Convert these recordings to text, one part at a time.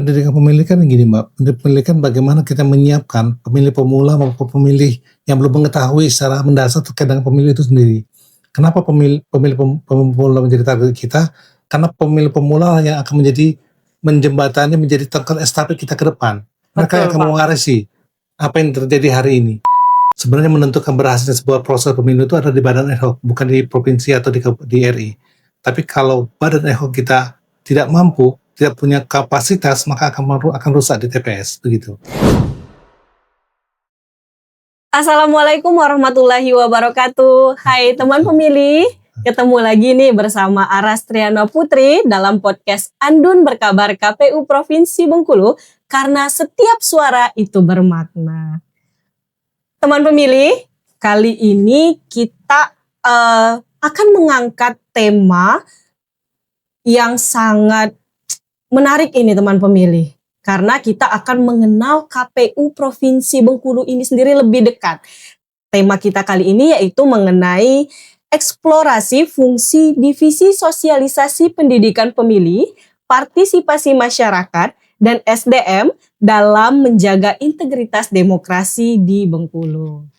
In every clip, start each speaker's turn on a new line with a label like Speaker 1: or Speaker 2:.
Speaker 1: pendidikan pemilih kan gini Mbak, pendidikan bagaimana kita menyiapkan pemilih pemula maupun pemilih yang belum mengetahui secara mendasar terkait dengan pemilih itu sendiri. Kenapa pemilih pemula menjadi target kita? Karena pemilih pemula yang akan menjembatani menjadi tongkat estafet kita ke depan. Mereka yang akan mewarisi apa yang terjadi hari ini. Sebenarnya menentukan berhasilnya sebuah proses pemilu itu ada di badan ad hoc, bukan di provinsi atau di RI. Tapi kalau badan ad hoc kita tidak mampu, tidak punya kapasitas, maka akan rusak di TPS, begitu.
Speaker 2: Assalamualaikum warahmatullahi wabarakatuh. Hai teman pemilih, ketemu lagi nih bersama Aras Triana Putri dalam podcast Andun Berkabar KPU Provinsi Bengkulu, karena setiap suara itu bermakna. Teman pemilih, kali ini kita akan mengangkat tema yang sangat menarik ini teman pemilih. Karena kita akan mengenal KPU Provinsi Bengkulu ini sendiri lebih dekat. Tema kita kali ini yaitu mengenai eksplorasi fungsi divisi sosialisasi pendidikan pemilih, partisipasi masyarakat, dan SDM dalam menjaga integritas demokrasi di Bengkulu.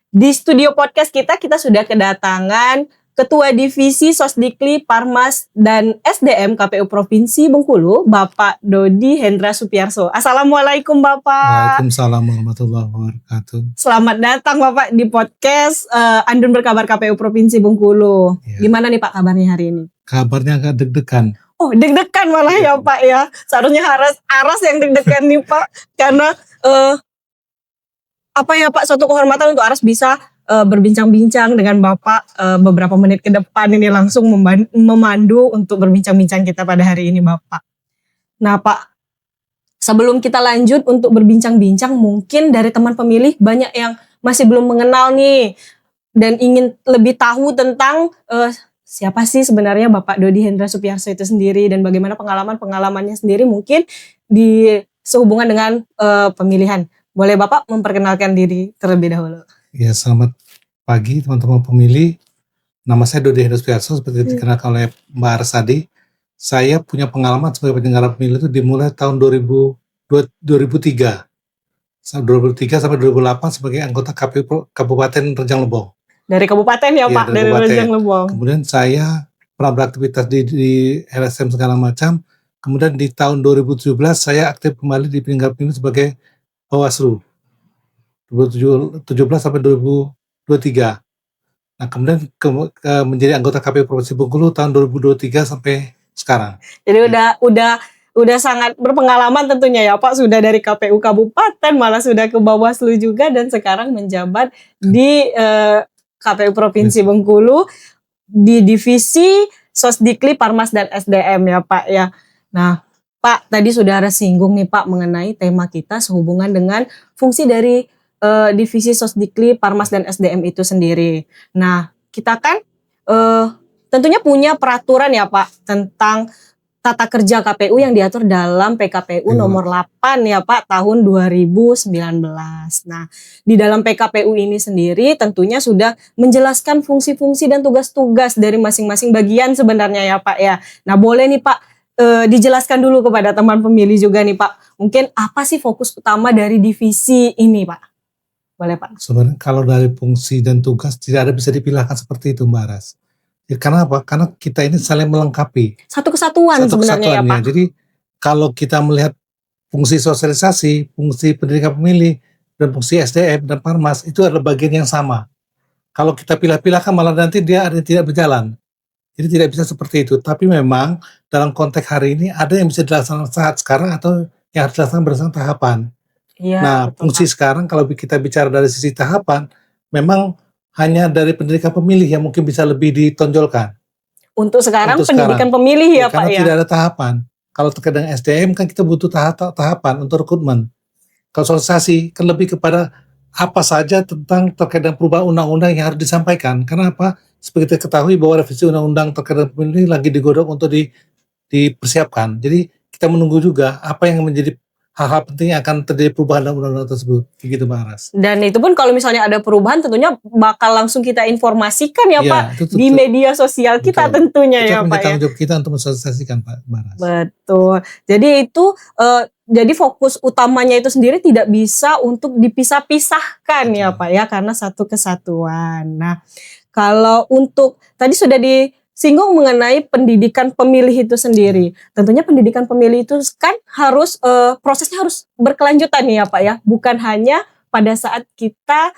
Speaker 2: Di studio podcast kita sudah kedatangan Ketua Divisi Sosdikli, Parmas, dan SDM KPU Provinsi Bengkulu, Bapak Dodi Hendra Supiarso. Assalamualaikum Bapak.
Speaker 1: Waalaikumsalam warahmatullahi wabarakatuh.
Speaker 2: Selamat datang Bapak di podcast Andun Berkabar KPU Provinsi Bengkulu. Ya. Gimana nih Pak kabarnya hari ini?
Speaker 1: Kabarnya agak deg-degan.
Speaker 2: Oh, deg-degan malah ya Pak ya. Seharusnya Aras yang deg-degan nih Pak. Karena suatu kehormatan untuk Aras bisa berbincang-bincang dengan Bapak beberapa menit ke depan ini langsung memandu untuk berbincang-bincang kita pada hari ini Bapak. Nah Pak, sebelum kita lanjut untuk berbincang-bincang, mungkin dari teman pemilih banyak yang masih belum mengenal nih dan ingin lebih tahu tentang siapa sih sebenarnya Bapak Dodi Hendra Supiarso itu sendiri dan bagaimana pengalamannya sendiri mungkin sehubungan dengan pemilihan. Boleh Bapak memperkenalkan diri terlebih dahulu?
Speaker 1: Ya, selamat pagi teman-teman pemilih. Nama saya Dodi Hendra Supiarso, seperti dikenalkan oleh Mbak Aras tadi. Saya punya pengalaman sebagai penyelenggara pemilu itu dimulai tahun 2003. 2003 sampai 2008 sebagai anggota KPU Kabupaten Rejang Lebong.
Speaker 2: Dari kabupaten ya Pak, dari Rejang Lebong.
Speaker 1: Kemudian saya pernah beraktivitas di LSM segala macam. Kemudian di tahun 2017 saya aktif kembali di penyelenggara pemilu sebagai Bawaslu. 2017 sampai 2023. Nah kemudian menjadi anggota KPU Provinsi Bengkulu tahun 2023 sampai sekarang.
Speaker 2: Jadi udah sangat berpengalaman tentunya ya Pak, sudah dari KPU Kabupaten malah sudah ke Bawaslu juga dan sekarang menjabat di KPU Provinsi Bengkulu di divisi Sosdikli, Parmas, dan SDM ya Pak ya. Nah Pak, tadi sudah ada singgung nih Pak mengenai tema kita sehubungan dengan fungsi dari divisi Sosdikli, Parmas, dan SDM itu sendiri. Nah kita kan tentunya punya peraturan ya Pak tentang tata kerja KPU yang diatur dalam PKPU nomor 8 ya Pak tahun 2019. Nah, di dalam PKPU ini sendiri tentunya sudah menjelaskan fungsi-fungsi dan tugas-tugas dari masing-masing bagian sebenarnya ya Pak ya. Nah, boleh nih Pak dijelaskan dulu kepada teman pemilih juga nih Pak. Mungkin apa sih fokus utama dari divisi ini Pak? Boleh Pak.
Speaker 1: Sebenarnya kalau dari fungsi dan tugas tidak ada bisa dipilahkan seperti itu Mbak Aras. Ya, karena apa? Karena kita ini saling melengkapi.
Speaker 2: Satu kesatuan sebenarnya ya Pak.
Speaker 1: Jadi kalau kita melihat fungsi sosialisasi, fungsi pendidikan pemilih, dan fungsi SDM dan Parmas itu adalah bagian yang sama. Kalau kita pilah-pilahkan malah nanti dia ada yang tidak berjalan. Jadi tidak bisa seperti itu. Tapi memang dalam konteks hari ini ada yang bisa dilaksanakan saat sekarang atau yang harus dilaksanakan berdasarkan tahapan.
Speaker 2: Ya,
Speaker 1: nah
Speaker 2: betul,
Speaker 1: fungsi Pak. Sekarang kalau kita bicara dari sisi tahapan, memang hanya dari pendidikan pemilih yang mungkin bisa lebih ditonjolkan.
Speaker 2: Untuk sekarang pendidikan pemilih ya Pak ya?
Speaker 1: Karena tidak ada tahapan. Kalau terkait dengan SDM kan kita butuh tahapan untuk rekrutmen. Kalau sosialisasi kan lebih kepada apa saja tentang terkait dengan perubahan undang-undang yang harus disampaikan. Karena apa? Seperti kita ketahui bahwa revisi undang-undang terkait dengan pemilih lagi digodok untuk dipersiapkan. Jadi kita menunggu juga apa yang menjadi hal-hal penting yang akan terjadi perubahan dalam undang-undang tersebut. Begitu Mbak Aras.
Speaker 2: Dan itu pun kalau misalnya ada perubahan tentunya bakal langsung kita informasikan ya Pak di media sosial kita tentunya ya Pak ya.
Speaker 1: Itu tanggung jawab kita untuk mensosialisasikan Mbak Aras.
Speaker 2: Betul. Jadi itu jadi fokus utamanya itu sendiri tidak bisa untuk dipisah-pisahkan ya Pak ya, karena satu kesatuan. Nah, kalau untuk tadi sudah disinggung mengenai pendidikan pemilih itu sendiri. Tentunya pendidikan pemilih itu kan harus prosesnya harus berkelanjutan nih ya Pak ya, bukan hanya pada saat kita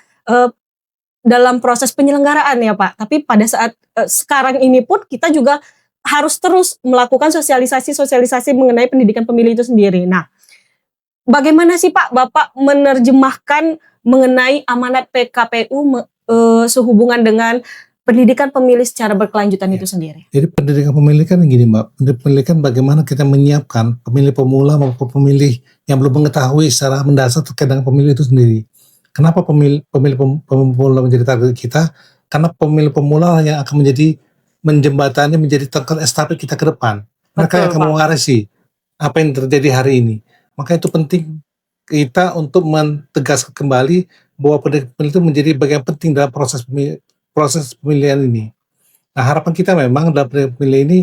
Speaker 2: dalam proses penyelenggaraan ya Pak, tapi pada saat sekarang ini pun kita juga harus terus melakukan sosialisasi mengenai pendidikan pemilih itu sendiri. Nah, bagaimana sih Pak Bapak menerjemahkan mengenai amanat PKPU sehubungan dengan pendidikan pemilih secara berkelanjutan itu sendiri?
Speaker 1: Jadi pendidikan pemilih kan gini Mbak, pendidikan kan bagaimana kita menyiapkan pemilih pemula maupun pemilih yang belum mengetahui secara mendasar terkait dengan pemilih itu sendiri. Kenapa pemilih pemula menjadi target kita? Karena pemilih pemula yang akan menjadi menjembatani menjadi tongkat estafet kita ke depan. Mereka yang akan mewarisi apa yang terjadi hari ini. Maka itu penting kita untuk mentegaskan kembali bahwa pendidikan pemilih itu menjadi bagian penting dalam proses pemilihan ini. Nah, harapan kita memang dalam pendidikan pemilih ini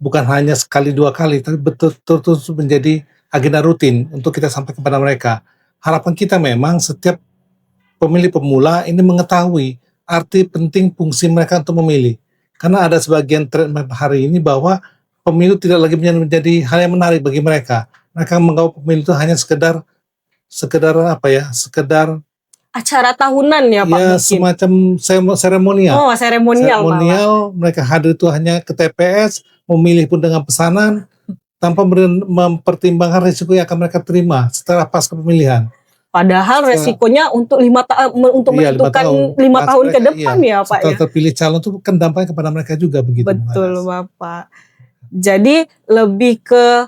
Speaker 1: bukan hanya sekali dua kali, tapi betul-betul menjadi agenda rutin untuk kita sampaikan kepada mereka. Harapan kita memang setiap pemilih pemula ini mengetahui arti penting fungsi mereka untuk memilih. Karena ada sebagian tren hari ini bahwa pemilu tidak lagi menjadi hal yang menarik bagi mereka. Mereka menganggap pemilu itu hanya sekedar apa ya? Sekedar
Speaker 2: acara tahunan ya Pak
Speaker 1: ya,
Speaker 2: mungkin.
Speaker 1: semacam seremonial.
Speaker 2: Oh, seremonial.
Speaker 1: Mereka hadir itu hanya ke TPS, memilih pun dengan pesanan tanpa mempertimbangkan risiko yang akan mereka terima setelah pasca pemilihan.
Speaker 2: Padahal resikonya untuk menentukan 5 tahun ke depan ya Pak
Speaker 1: setelah
Speaker 2: ya.
Speaker 1: terpilih calon itu kan dampaknya kepada mereka juga begitu.
Speaker 2: Betul Bapak. Jadi lebih ke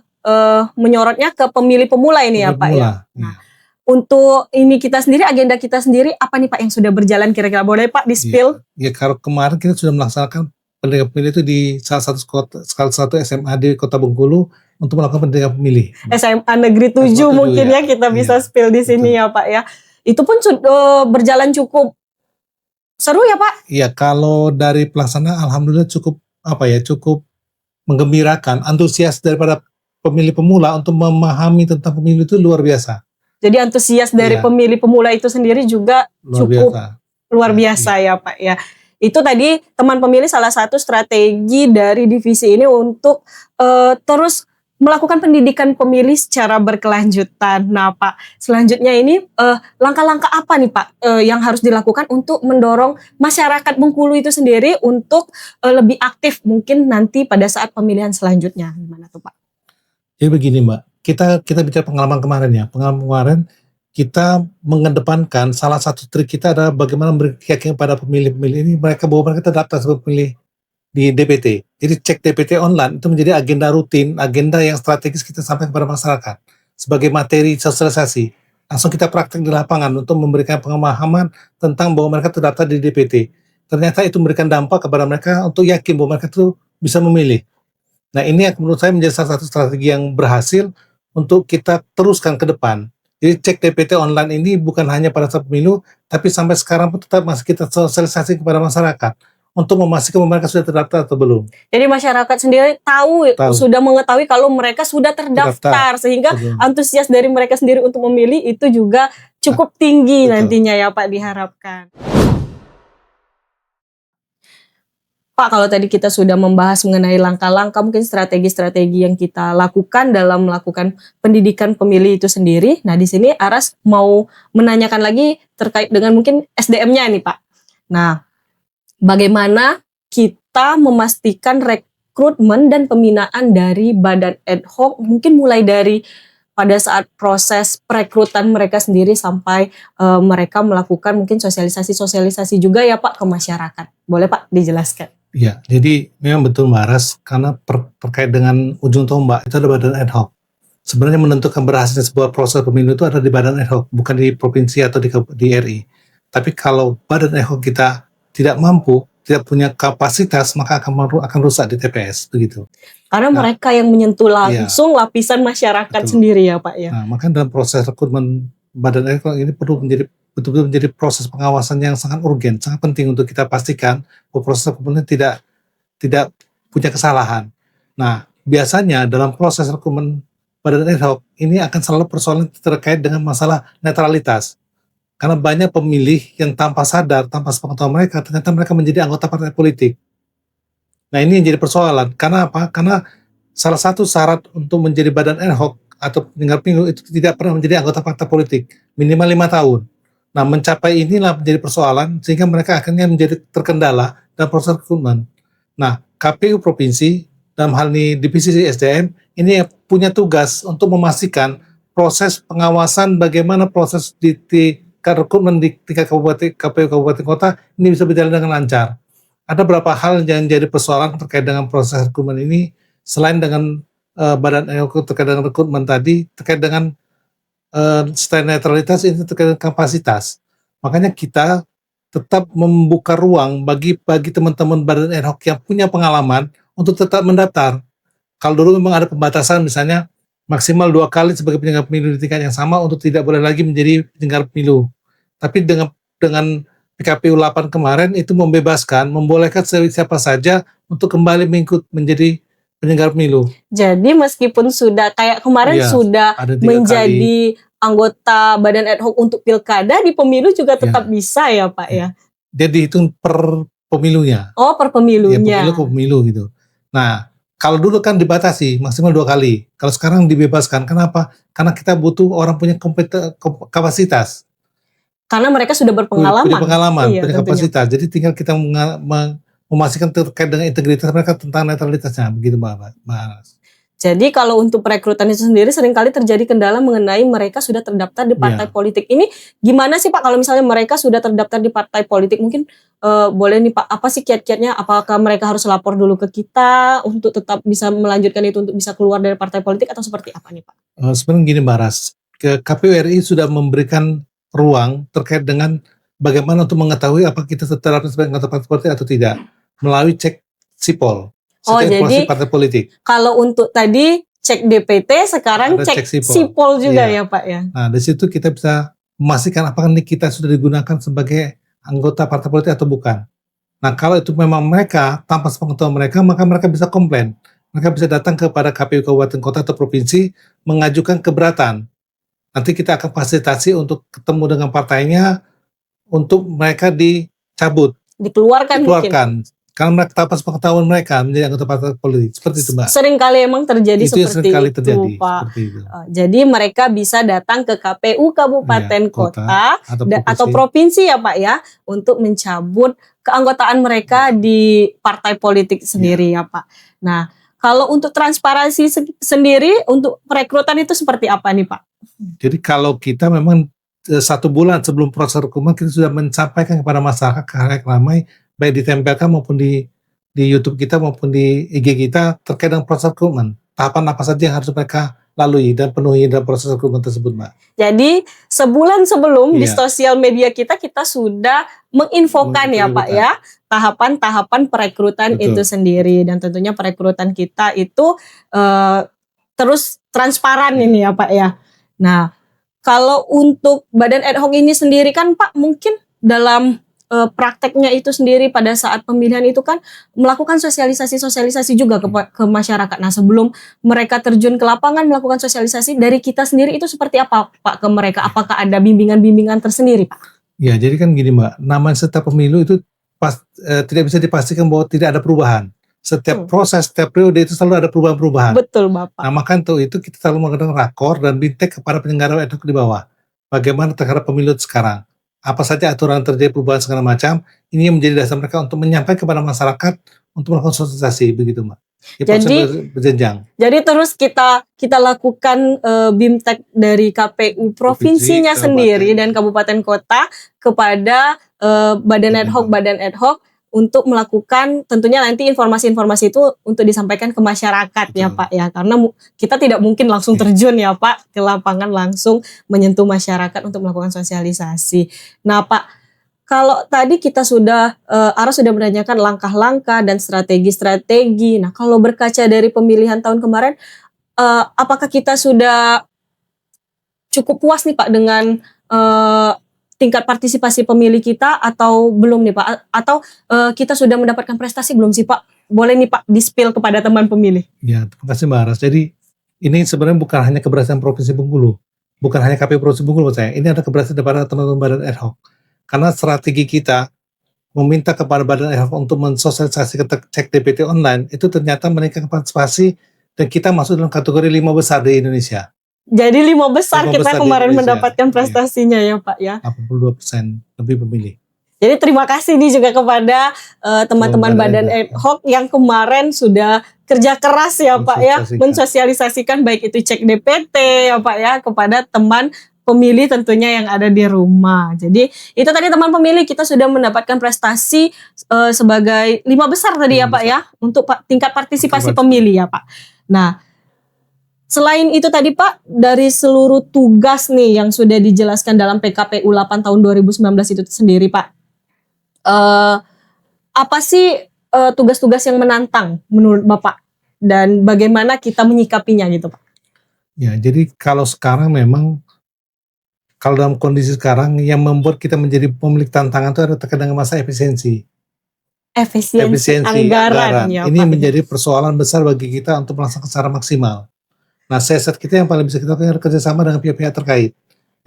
Speaker 2: menyorotnya ke pemilih pemula ini ya Pak ya. Nah, untuk ini agenda kita sendiri apa nih Pak yang sudah berjalan kira-kira, boleh Pak di-spill?
Speaker 1: Ya, kalau kemarin kita sudah melaksanakan pendidikan pemilih itu di salah satu SMA di Kota Bengkulu untuk melakukan pendidikan pemilih.
Speaker 2: SMA Negeri 7 mungkin ya kita bisa spill di sini ya Pak ya. Itu pun berjalan cukup seru ya Pak?
Speaker 1: Iya, kalau dari pelaksana alhamdulillah cukup menggembirakan, antusias daripada pemilih pemula untuk memahami tentang pemilu itu luar biasa.
Speaker 2: Jadi antusias dari pemilih pemula itu sendiri juga luar biasa ya Pak ya. Itu tadi teman pemilih salah satu strategi dari divisi ini untuk terus melakukan pendidikan pemilih secara berkelanjutan. Nah Pak, selanjutnya ini langkah-langkah apa nih Pak yang harus dilakukan untuk mendorong masyarakat Bengkulu itu sendiri untuk lebih aktif mungkin nanti pada saat pemilihan selanjutnya? Gimana tuh Pak?
Speaker 1: Jadi begini Mbak, kita bicara pengalaman kemarin ya. Pengalaman kemarin kita mengedepankan salah satu trik kita adalah bagaimana memberi keyakinan pada pemilih-pemilih ini bahwa mereka terdaftar sebagai pemilih di DPT. Jadi cek DPT online itu menjadi agenda rutin, agenda yang strategis kita sampaikan kepada masyarakat sebagai materi sosialisasi. Langsung kita praktek di lapangan untuk memberikan pemahaman tentang bahwa mereka terdaftar di DPT. Ternyata itu memberikan dampak kepada mereka untuk yakin bahwa mereka itu bisa memilih. Nah, ini yang menurut saya menjadi salah satu strategi yang berhasil untuk kita teruskan ke depan. Jadi cek DPT online ini bukan hanya pada saat pemilu, tapi sampai sekarang pun tetap masih kita sosialisasi kepada masyarakat untuk memastikan mereka sudah terdaftar atau belum. Jadi
Speaker 2: masyarakat sendiri sudah mengetahui kalau mereka sudah terdaftar sehingga antusias dari mereka sendiri untuk memilih itu juga cukup tinggi nantinya ya Pak diharapkan. Pak, kalau tadi kita sudah membahas mengenai langkah-langkah mungkin strategi-strategi yang kita lakukan dalam melakukan pendidikan pemilih itu sendiri. Nah, di sini Aras mau menanyakan lagi terkait dengan mungkin SDM-nya nih, Pak. Nah, bagaimana kita memastikan rekrutmen dan pembinaan dari badan ad hoc mungkin mulai dari pada saat proses perekrutan mereka sendiri sampai mereka melakukan mungkin sosialisasi juga ya Pak ke masyarakat. Boleh Pak dijelaskan?
Speaker 1: Ya, jadi memang betul Mbak Aras, karena terkait dengan ujung tombak itu ada badan ad hoc. Sebenarnya menentukan berhasilnya sebuah proses pemilu itu ada di badan ad hoc, bukan di provinsi atau di RI. Tapi kalau badan ad hoc kita tidak mampu, tidak punya kapasitas, maka akan rusak di TPS, begitu.
Speaker 2: Karena mereka yang menyentuh langsung lapisan masyarakat sendiri ya Pak ya.
Speaker 1: Nah, maka dalam proses rekrutmen badan ad hoc ini perlu betul-betul menjadi proses pengawasan yang sangat urgen, sangat penting untuk kita pastikan bahwa proses rekrutmen tidak punya kesalahan. Nah, biasanya dalam proses rekrutmen badan ad hoc ini akan selalu persoalan terkait dengan masalah netralitas. Karena banyak pemilih yang tanpa sadar, tanpa sepengetahuan mereka, ternyata mereka menjadi anggota partai politik. Nah, ini yang jadi persoalan. Karena apa? Karena salah satu syarat untuk menjadi badan ad hoc atau penyelenggara pemilu itu tidak pernah menjadi anggota partai politik, minimal 5 tahun. Nah, mencapai inilah menjadi persoalan sehingga mereka akhirnya menjadi terkendala dalam proses rekrutmen. Nah, KPU provinsi dalam hal ini divisi SDM ini punya tugas untuk memastikan proses pengawasan bagaimana proses di tingkat rekrutmen di tingkat kabupaten, KPU kabupaten kota ini bisa berjalan dengan lancar. Ada beberapa hal yang jadi persoalan terkait dengan proses rekrutmen ini, selain dengan badan terkait dengan rekrutmen tadi, terkait dengan selain netralitas, ini terkait dengan kapasitas. Makanya kita tetap membuka ruang bagi teman-teman badan ad hoc yang punya pengalaman untuk tetap mendaftar. Kalau dulu memang ada pembatasan, misalnya maksimal 2 kali sebagai penyelenggara pemilu di tingkat yang sama untuk tidak boleh lagi menjadi penyelenggara pemilu. Tapi dengan PKPU 8 kemarin itu membebaskan, membolehkan siapa saja untuk kembali mengikut menjadi penyelenggara pemilu.
Speaker 2: Jadi meskipun sudah kayak kemarin
Speaker 1: Iya,
Speaker 2: sudah
Speaker 1: ada 3
Speaker 2: menjadi anggota badan ad hoc untuk pilkada, di pemilu juga tetap bisa ya Pak ya?
Speaker 1: Dia dihitung per pemilunya.
Speaker 2: Oh, per
Speaker 1: Ya,
Speaker 2: pemilunya.
Speaker 1: pemilu ke pemilu gitu. Nah, kalau dulu kan dibatasi maksimal 2 kali. Kalau sekarang dibebaskan. Kenapa? Karena kita butuh orang punya kapasitas.
Speaker 2: Karena mereka sudah berpengalaman.
Speaker 1: Punya pengalaman,
Speaker 2: Iya,
Speaker 1: punya
Speaker 2: tentunya.
Speaker 1: kapasitas. Jadi tinggal kita memastikan terkait dengan integritas mereka tentang netralitasnya. Begitu Mbak Aras.
Speaker 2: Jadi kalau untuk perekrutan itu sendiri seringkali terjadi kendala mengenai mereka sudah terdaftar di partai politik. Ini gimana sih Pak kalau misalnya mereka sudah terdaftar di partai politik? Mungkin boleh nih Pak, apa sih kiat-kiatnya? Apakah mereka harus lapor dulu ke kita untuk tetap bisa melanjutkan itu untuk bisa keluar dari partai politik atau seperti apa nih Pak?
Speaker 1: Sebenarnya gini Mbak Aras, KPU RI sudah memberikan ruang terkait dengan bagaimana untuk mengetahui apa kita terdaftar sebagai anggota partai politik atau tidak melalui cek SIPOL.
Speaker 2: Oh, jadi
Speaker 1: partai politik.
Speaker 2: Kalau untuk tadi cek DPT, sekarang cek SIPOL juga ya Pak ya.
Speaker 1: Nah, dari situ kita bisa memastikan apakah kita sudah digunakan sebagai anggota partai politik atau bukan. Nah, kalau itu memang mereka tanpa sepengetahuan mereka, maka mereka bisa komplain. Mereka bisa datang kepada KPU kabupaten kota atau provinsi mengajukan keberatan. Nanti kita akan fasilitasi untuk ketemu dengan partainya untuk mereka dicabut,
Speaker 2: dikeluarkan. Mungkin.
Speaker 1: Karena mereka tanpa pengetahuan mereka menjadi anggota partai politik. Seperti itu Mbak.
Speaker 2: Sering kali emang terjadi
Speaker 1: itu
Speaker 2: seperti itu Pak.
Speaker 1: Seperti itu.
Speaker 2: Jadi mereka bisa datang ke KPU kabupaten kota atau provinsi ya Pak ya, untuk mencabut keanggotaan mereka di partai politik sendiri ya Pak. Nah, kalau untuk transparansi sendiri untuk perekrutan itu seperti apa nih Pak?
Speaker 1: Jadi kalau kita memang 1 bulan sebelum proses rekrutmen kita sudah menyampaikan kepada masyarakat khalayak ramai, baik ditempelkan maupun di YouTube kita maupun di IG kita terkait dengan proses rekrutmen. Tahapan apa saja yang harus mereka lalui dan penuhi dalam proses rekrutmen tersebut, Mbak.
Speaker 2: Jadi sebulan sebelum di sosial media kita sudah menginfokan ya Pak ya tahapan-tahapan perekrutan itu sendiri, dan tentunya perekrutan kita itu terus transparan ini ya Pak ya. Nah, kalau untuk badan ad hoc ini sendiri kan Pak mungkin dalam prakteknya itu sendiri pada saat pemilihan itu kan melakukan sosialisasi juga ke masyarakat. Nah, sebelum mereka terjun ke lapangan melakukan sosialisasi dari kita sendiri itu seperti apa Pak ke mereka? Apakah ada bimbingan-bimbingan tersendiri Pak?
Speaker 1: Ya, jadi kan gini Mbak, namanya setiap pemilu itu tidak bisa dipastikan bahwa tidak ada perubahan. Setiap proses, setiap periode itu selalu ada perubahan-perubahan.
Speaker 2: Betul Bapak.
Speaker 1: Nah, maka itu kita selalu mengadakan rakor dan bintek kepada penyelenggara ad hoc di bawah. Bagaimana terhadap pemilu sekarang? Apa saja aturan terjadi perubahan segala macam, ini yang menjadi dasar mereka untuk menyampaikan kepada masyarakat untuk melakukan sosialisasi, begitu Mbak.
Speaker 2: Jadi
Speaker 1: berjenjang.
Speaker 2: Jadi terus kita lakukan BIMTEK dari KPU provinsinya sendiri dan kabupaten kota kepada badan ad hoc untuk melakukan tentunya nanti informasi-informasi itu untuk disampaikan ke masyarakat. Betul. Ya Pak ya, karena kita tidak mungkin langsung terjun ya Pak ke lapangan langsung menyentuh masyarakat untuk melakukan sosialisasi. Nah Pak, kalau tadi kita sudah Ara sudah menanyakan langkah-langkah dan strategi-strategi. Nah, kalau berkaca dari pemilihan tahun kemarin, apakah kita sudah cukup puas nih Pak dengan tingkat partisipasi pemilih kita atau belum nih Pak? Atau kita sudah mendapatkan prestasi belum sih Pak? Boleh nih Pak di-spill kepada teman pemilih.
Speaker 1: Ya, terima kasih Mbak Aras. Jadi ini sebenarnya bukan hanya keberhasilan Provinsi Bengkulu, bukan hanya KPU Provinsi Bengkulu menurut saya, ini ada keberhasilan daripada teman-teman badan ad hoc. Karena strategi kita meminta kepada badan ad hoc untuk mensosialisasikan cek DPT online, itu ternyata meningkatkan partisipasi dan kita masuk dalam kategori 5 besar di Indonesia.
Speaker 2: Jadi 5 besar
Speaker 1: 5
Speaker 2: kita
Speaker 1: besar di
Speaker 2: kemarin
Speaker 1: Indonesia.
Speaker 2: mendapatkan prestasinya ya Pak ya.
Speaker 1: 82% lebih pemilih.
Speaker 2: Jadi terima kasih nih juga kepada teman-teman badan ad hoc yang kemarin sudah kerja keras ya Pak ya, mensosialisasikan baik itu cek DPT ya Pak ya kepada teman pemilih tentunya yang ada di rumah. Jadi itu tadi teman pemilih, kita sudah mendapatkan prestasi sebagai 5 besar tadi ya Pak ya untuk tingkat partisipasi pemilih ya Pak. Nah, selain itu tadi Pak, dari seluruh tugas nih yang sudah dijelaskan dalam PKPU 8 tahun 2019 itu sendiri Pak, apa sih tugas-tugas yang menantang menurut Bapak dan bagaimana kita menyikapinya gitu Pak?
Speaker 1: Ya, jadi kalau sekarang memang kalau dalam kondisi sekarang yang membuat kita menjadi pemilik tantangan itu ada terkait dengan masa efisiensi.
Speaker 2: Efisiensi anggaran ya
Speaker 1: ini
Speaker 2: Pak.
Speaker 1: menjadi persoalan besar bagi kita untuk melaksanakan secara maksimal. Nah, siasat kita yang paling bisa kita lakukan adalah kerjasama dengan pihak-pihak terkait,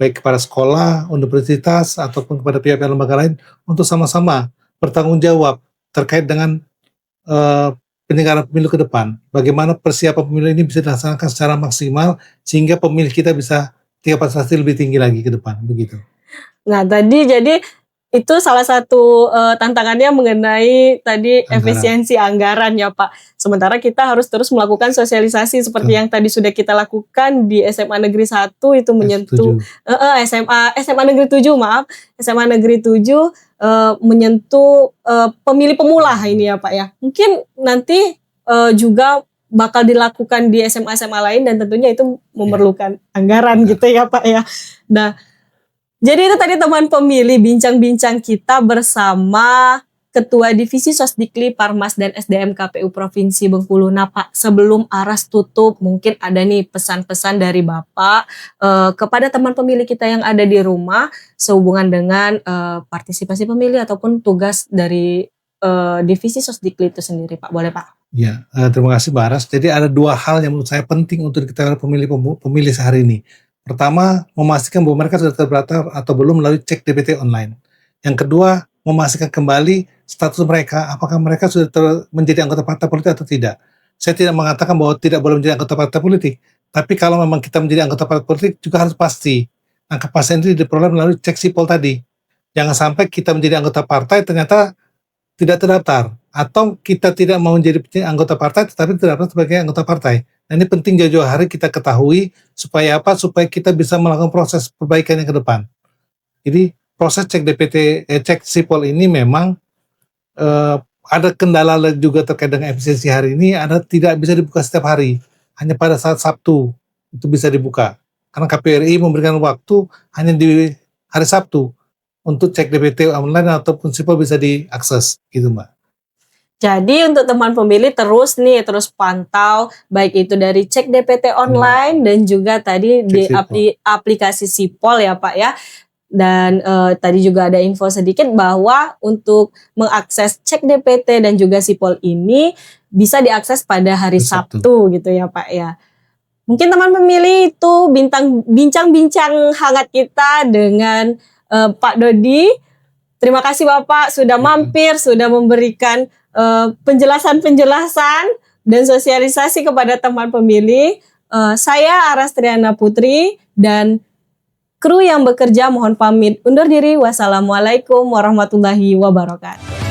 Speaker 1: baik kepada sekolah, universitas, ataupun kepada pihak-pihak lembaga lain untuk sama-sama bertanggung jawab terkait dengan penyelenggaraan pemilu ke depan. Bagaimana persiapan pemilu ini bisa dilaksanakan secara maksimal sehingga pemilih kita bisa tingkat partisipasi lebih tinggi lagi ke depan, begitu.
Speaker 2: Nah, tadi jadi itu salah satu tantangannya mengenai tadi efisiensi anggaran ya Pak. Sementara kita harus terus melakukan sosialisasi seperti yang tadi sudah kita lakukan di SMA Negeri 1 itu menyentuh SMA Negeri 7 maaf, SMA Negeri 7 menyentuh pemilih pemula ini ya Pak ya. Mungkin nanti juga bakal dilakukan di SMA-SMA lain dan tentunya itu memerlukan anggaran gitu ya Pak ya. Nah, jadi itu tadi teman pemilih bincang-bincang kita bersama Ketua Divisi Sosdikli, Parmas dan SDM KPU Provinsi Bengkulu. Nah Pak, sebelum Aras tutup mungkin ada nih pesan-pesan dari Bapak kepada teman pemilih kita yang ada di rumah sehubungan dengan partisipasi pemilih ataupun tugas dari Divisi Sosdikli itu sendiri Pak. Boleh Pak?
Speaker 1: Ya, terima kasih Mbak Aras. Jadi ada 2 hal yang menurut saya penting untuk kita pemilih sehari ini. Pertama, memastikan bahwa mereka sudah terdaftar atau belum melalui cek DPT online. Yang kedua, memastikan kembali status mereka, apakah mereka sudah menjadi anggota partai politik atau tidak. Saya tidak mengatakan bahwa tidak boleh menjadi anggota partai politik, tapi kalau memang kita menjadi anggota partai politik juga harus pasti. Nah, kepastian itu diperoleh melalui cek sipol tadi. Jangan sampai kita menjadi anggota partai ternyata tidak terdaftar, atau kita tidak mau menjadi anggota partai tetapi terdaftar sebagai anggota partai. Nah, ini penting jauh-jauh hari kita ketahui supaya apa? Supaya kita bisa melakukan proses perbaikannya ke depan. Jadi proses cek DPT, cek sipol ini memang ada kendala juga terkait dengan efisiensi hari ini, tidak bisa dibuka setiap hari, hanya pada saat Sabtu itu bisa dibuka. Karena KPU RI memberikan waktu hanya di hari Sabtu untuk cek DPT online ataupun sipol bisa diakses, gitu Mbak.
Speaker 2: Jadi untuk teman pemilih terus pantau baik itu dari cek DPT online dan juga tadi di aplikasi Sipol ya Pak ya. Dan tadi juga ada info sedikit bahwa untuk mengakses cek DPT dan juga Sipol ini bisa diakses pada hari Sabtu gitu ya Pak ya. Mungkin teman pemilih itu bincang-bincang hangat kita dengan Pak Dodi. Terima kasih Bapak sudah mampir, sudah memberikan penjelasan-penjelasan dan sosialisasi kepada teman pemilih. Saya Aras Triana Putri dan kru yang bekerja mohon pamit undur diri. Wassalamualaikum warahmatullahi wabarakatuh.